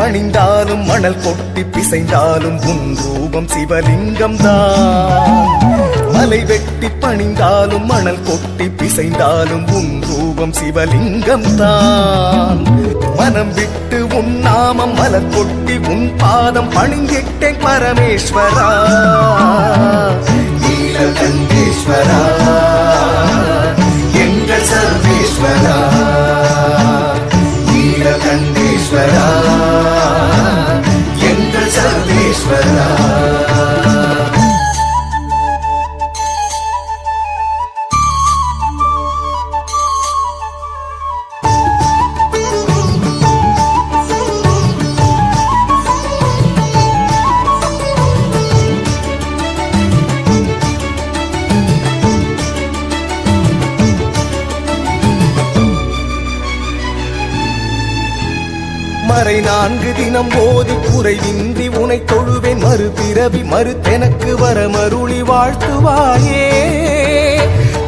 பணிந்தாலும் மணல் கொட்டி பிசைந்தாலும் உன் ரூபம் சிவலிங்கம் தான். மலை வெட்டி பணிந்தாலும் மணல் கொட்டி பிசைந்தாலும் உன் ரூபம் சிவலிங்கம் தான். மனம் விட்டு உன் நாமம் மலர் கொட்டி உன் பாதம் பணிந்திட்டேன் பரமேஸ்வரா நீலகண்டேஸ்வரா எங்கள் சர்வேஸ்வரா நீலகண்டேஸ்வரா எங்கள் சர்வேஸ்வரா. மறை 4 தினம் ஓதி குறைவின்றி உனை தொழுவேன் மறுபிறவி மறுத்தெனக்கு வர மருளி வாழ்த்துவாயே.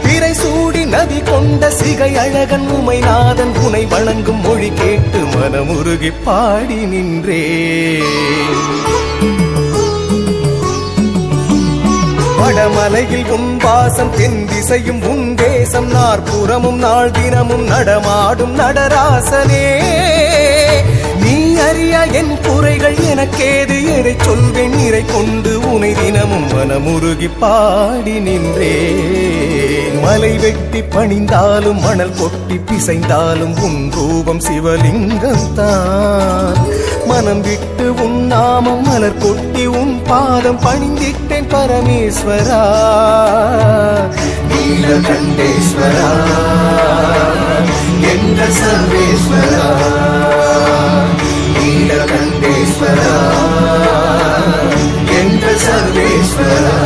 பிறை சூடி நதி கொண்ட சிகை அழகன் உமைநாதன் உனை வணங்கும் மொழி கேட்டு மனமுருகி பாடி நின்றே. வடமலையில் உன் வாசம் தென் திசையும் உன் தேசம் நாற்புறமும் நாள் தினமும் நடமாடும் நடராசனே. நீ அறிய என் குறைகள் எனக்கேது எதை சொல்வேன் நிறை கொண்டு உனை தினமும் மனமுருகி பாடி நின்றே. மலை வெட்டி பணிந்தாலும் மணல் கொட்டி பிசைந்தாலும் உன் ரூபம் சிவலிங்கம் தான். மனம் விட்டு உன் நாமம் மலர் கொட்டி உன் பாதம் பணிந்திட்டேன் பரமேஸ்வரா நீலகண்டேஸ்வரா எங்கள் சர்வேஸ்வரா நீலகண்டேஸ்வரா எங்கள் சர்வேஸ்வரா.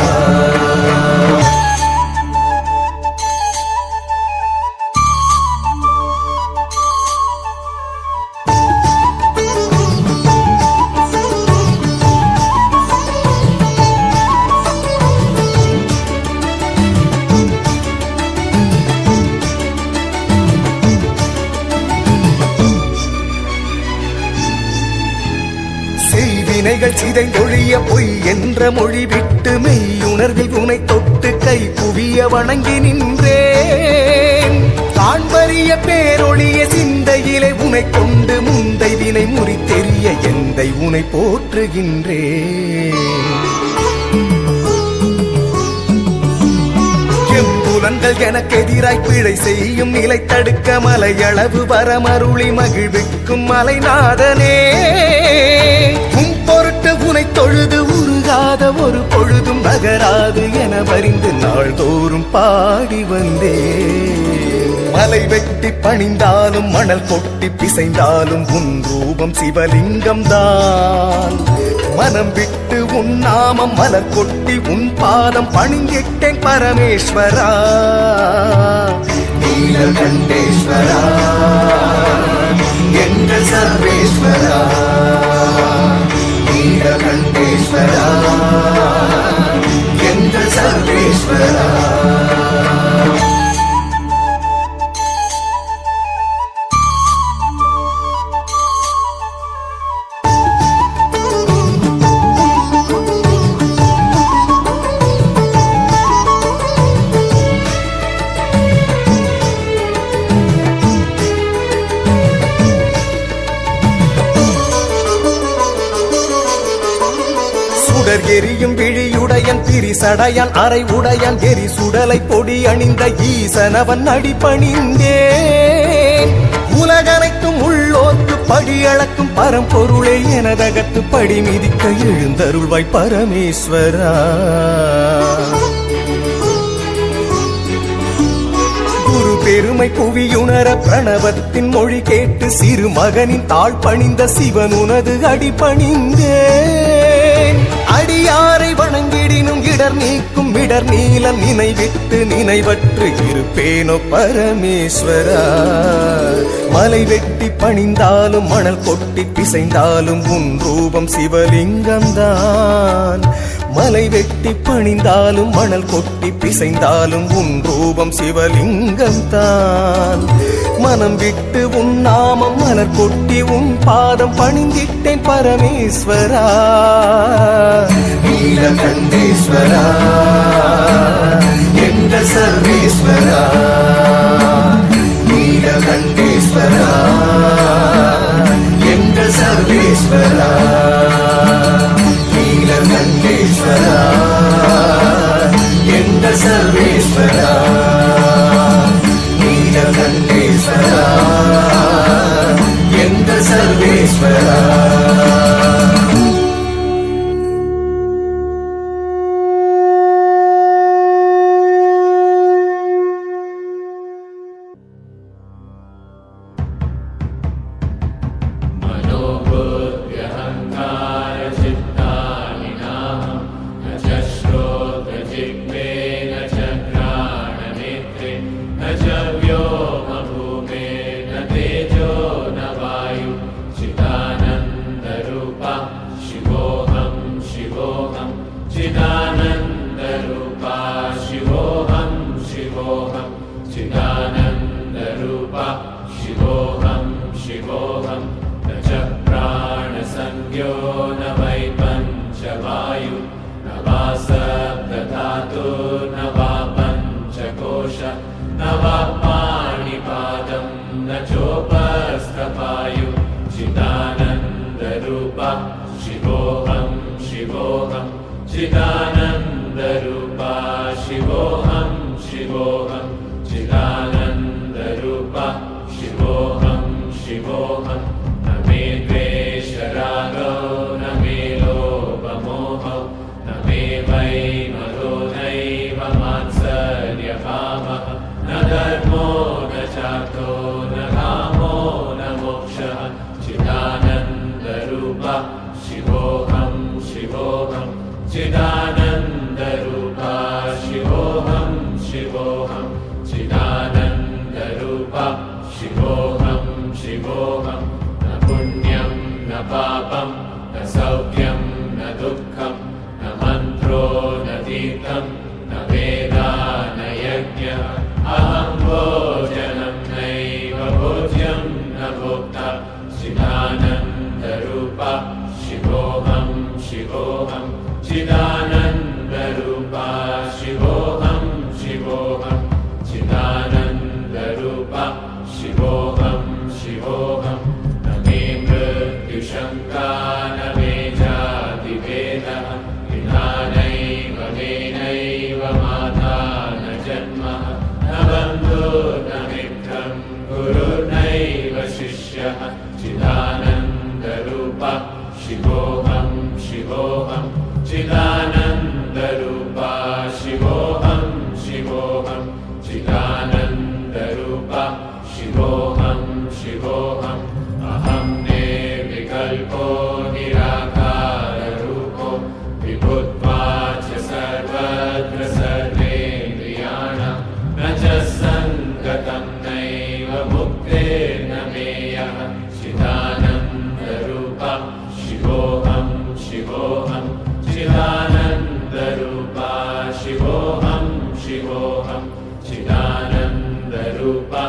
வினைகள் சிதைந்தொழிய பொய் என்ற மொழி விட்டு மெய்யுணர்வில் உனை தொட்டு கை குவிய வணங்கி நின்றேன். காண்பறிய பேரொழிய சிந்தையிலே உனை கொண்டு முந்தை வினை முறித்தெறிய எந்தை உனை போற்றுகின்றேன். எம்புலன்கள் எனக்கு எதிராய் பிழை செய்யும் நிலை தடுக்க மலையளவு வரமருளி மகிழ்விக்கும் மலைநாதனே. பொருட்டு உனை தொழுது உருகாத ஒரு பொழுதும் நகராது என வரிந்து நாள்தோறும் பாடி வந்தே. மலை வெட்டி பணிந்தாலும் மணல் கொட்டி பிசைந்தாலும் உன் ரூபம் சிவலிங்கம் தான். மனம் விட்டு உன் நாமம் மலர் கொட்டி உன் பாதம் பணிந்திட்டேன் பரமேஸ்வரா நீலகண்டேஸ்வரா எங்கள் சர்வேஸ்வரா நீலகண்டேஸ்வரா எங்கள் சர்வேஸ்வரா. எரியும் விழியுடையன் பிரிசடையான் அரை உடையான் எரி சுடலை பொடி அணிந்த ஈசனவன் அடிபணிந்தேன். உலகனைத்தும் உள்ளோர்க்கு படியளக்கும் பரம்பொருளே எனதகத்து படி மிதிக்க எழுந்தருள்வாய் பரமேஸ்வரா. குரு பெருமை புவியுணர பிரணவத்தின் மொழி கேட்டு சிறு மகனின் தாழ் பணிந்த சிவன் உனது அடிபணிந்தேன். அடியாரை வணங்கிடினும் இடர் நீக்கும் இடர் நீலம் நினைவிட்டு நினைவற்று இருப்பேனோ பரமேஸ்வரா. மலை வெட்டி பணிந்தாலும் மணல் கொட்டி பிசைந்தாலும் உன் ரூபம் சிவலிங்கம் தான். மலை வெட்டி பணிந்தாலும் மணல் கொட்டி பிசைந்தாலும் உன் ரூபம் சிவலிங்கம் தான். மனம் விட்டு உன் நாமம் மலர் கொட்டி உன் பாதம் பணிந்திட்டேன் பரமேஸ்வரா. நீலகண்டேஸ்வரா என்ற சர்வேஸ்வரா, நீலகண்டேஸ்வரா என்ற சர்வேஸ்வரா, நீலகண்டேஸ்வரா என்ற சர்வேஸ்வரா, நீலகண்டேஸ்வரா என்ற சர்வேஸ்வரா. चिदानन्दरूपा शिवोऽहं शिवोऽहं चिदानन्दरूपा शिवोऽहं शिवोऽहं न मे द्वेषरागो न मे लोभमोहो न मे वैमरो नैव मात्सर्यभावः न धर्मो न चार्थो न कामो न मोक्षः चिदानन्दरूपा शिवोऽहं शिवोऽहं चिदानन्दरूपा शिवोऽहं शिवोऽहं चिदानन्दरूपा शिवोऽहं शिवोऽहं न पुण्यं न पापं न सौख्यं न दुःखं न मन्त्रो न तीर्थं न वेदा न यज्ञः अहं भोजनं नैव भोज्यं न भोक्ता चिदानन्दरूपा शिवोऽहं शिवोऽहं चिदानन्दरूपा शिवोऽहं शिवोऽहं चिदानन्दरूपा शिवोऽहं शिवोऽहं न मे मृत्युशङ्का न मे जातिभेदः विनानैव मेनैव माता न जन्मः न बन्धुर्न मित्रं गुरुर्नैव शिष्यः चिदानन्दरूपा शिवोऽहं शिवोऽहं चिदानन्दरूपा शिवोऽहं शिवोऽहं चिदानन्दरूपा शिवोऽहं शिवोऽहम् अहं निर्विकल्पो निराकाररूपो विभुत्वा च सर्वत्र सर्वेन्द्रियाणां न च सङ्गतं नैव मुक्तिर्न मेयः चिदानन्दरूपा शिवोऽहं शिवोऽहं चिदानन्दरूपा शिवोऽहं शिवोऽहं चिदानन्दरूपा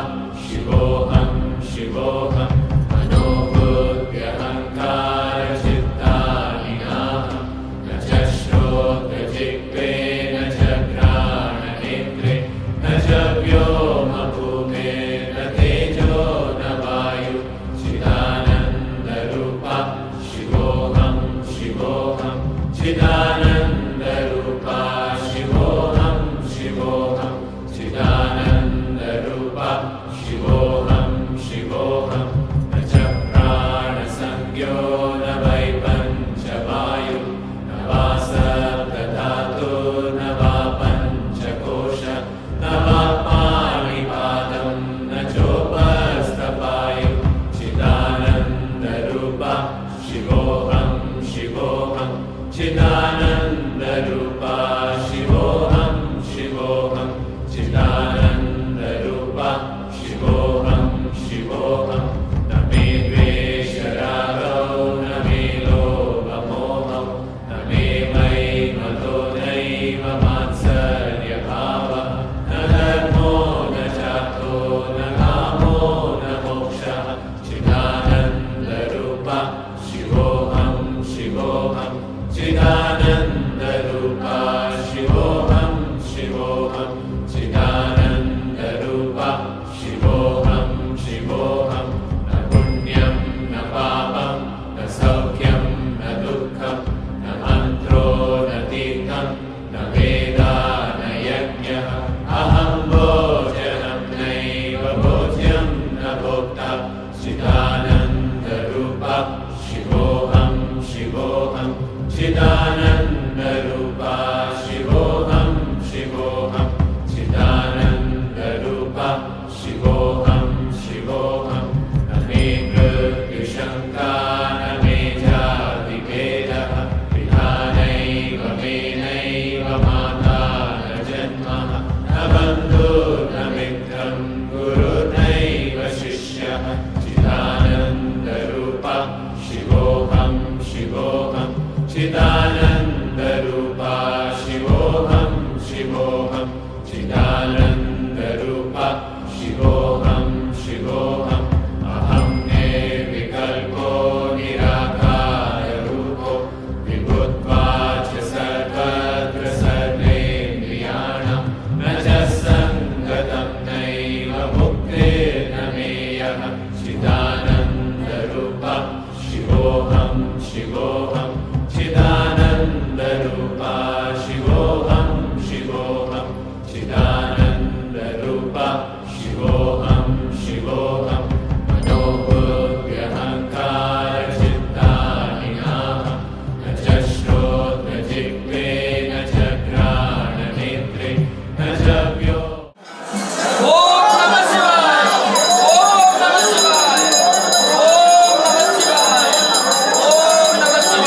शिवोऽहं शिवोऽहं मनोबुद्ध्यहङ्कारचित्तानिनाहं न च श्रोत्रजिह्वे न च घ्राणनेत्रे न च व्योमभूमेर्न तेजो न वायु चिदानन्दरूपा शिवोऽहं शिवोऽहं चिदानन्दरूपा शिवोऽहं शिवोऽहं चिदानन्दरूपा शिवोऽहं शिवोऽहं न च प्राणसंज्ञो न वै पञ्चवायु न वा सप्तधातुर्न वा पञ्चकोश न वा पाणिपादं न चोपस्थपायु चिदानन्दरूपा शिवोऽहं शिवोऽहं चिदानन्दरूपा शिवोऽहं शिवोऽहं चिदानन्दरूपा शिवोऽहं शिवोऽहं न मे द्वेषरागो न मे लोभमोहो न मे वैमनो शिवोऽहं शिवोऽहं चिदानन्दरूपा शिवोऽहं शिवोऽहं चिदानन्दरूपा शिवोऽहं शिवोऽहं न पुण्यं न पापं न सौख्यं न दुःखं न मन्त्रो न तीर्थं न वेदा न यज्ञः अहं भोजनं नैव भोज्यं न भोक्ता चिदानन्दरूपा शिवोऽहं शिवोऽहं चिदानन्दरूपा शिवोऽहं शिवोऽहं चिदानन्दरूपा शिवोऽहं शिवोऽहं न मे मृत्युशङ्का न मे जातिभेदः पितानैव मेनैव माता न जन्मः न बन्धुर्न मित्रं गुरुर्नैव शिष्यः चिदानन्दरूपा शिवोऽहं शिवोऽहं चिदानन्दरूपा शिवोऽहं शिवोऽहं चिदानन्दरूपा शिवोऽहं शिवोऽहं अहं निर्विकल्पो निराकाररूपो विभुत्वाच्च सर्वत्र सर्वेन्द्रियाणां न च सङ्गतं नैव मुक्तिर्न मेयः चिदानन्दरूपा शिवोऽहं शिवोऽहं चिदानन्दरूपा शिवोऽहं शिवोऽहं चिदानन्दरूपा शिवोऽहं शिवोऽहं मनोबुद्ध्यहङ्कारचित्तानि नाहं न च श्रोत्रजिह्वे न च घ्राणनेत्रे न च व्यो ओम नमः शिवाय ओम नमः शिवाय ओम नमः शिवाय ओम नमः शिवाय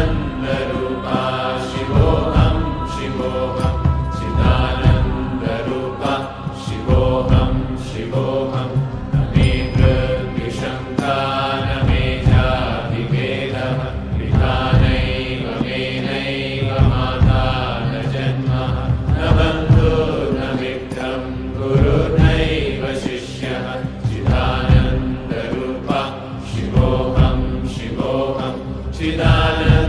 चिदानन्दरूपा शिवोऽहं शिवोऽहं चिदानन्दरूपा शिवोऽहं शिवोऽहं न मे मृत्युशङ्का न मे जातिभेदः पिता नैव मे नैव माता न जन्मः न बन्धुर्न मित्रं गुरुर्नैव शिष्यः चिदानन्दरूपा शिवोऽहं शिवोऽहं चिदानन्दरूपा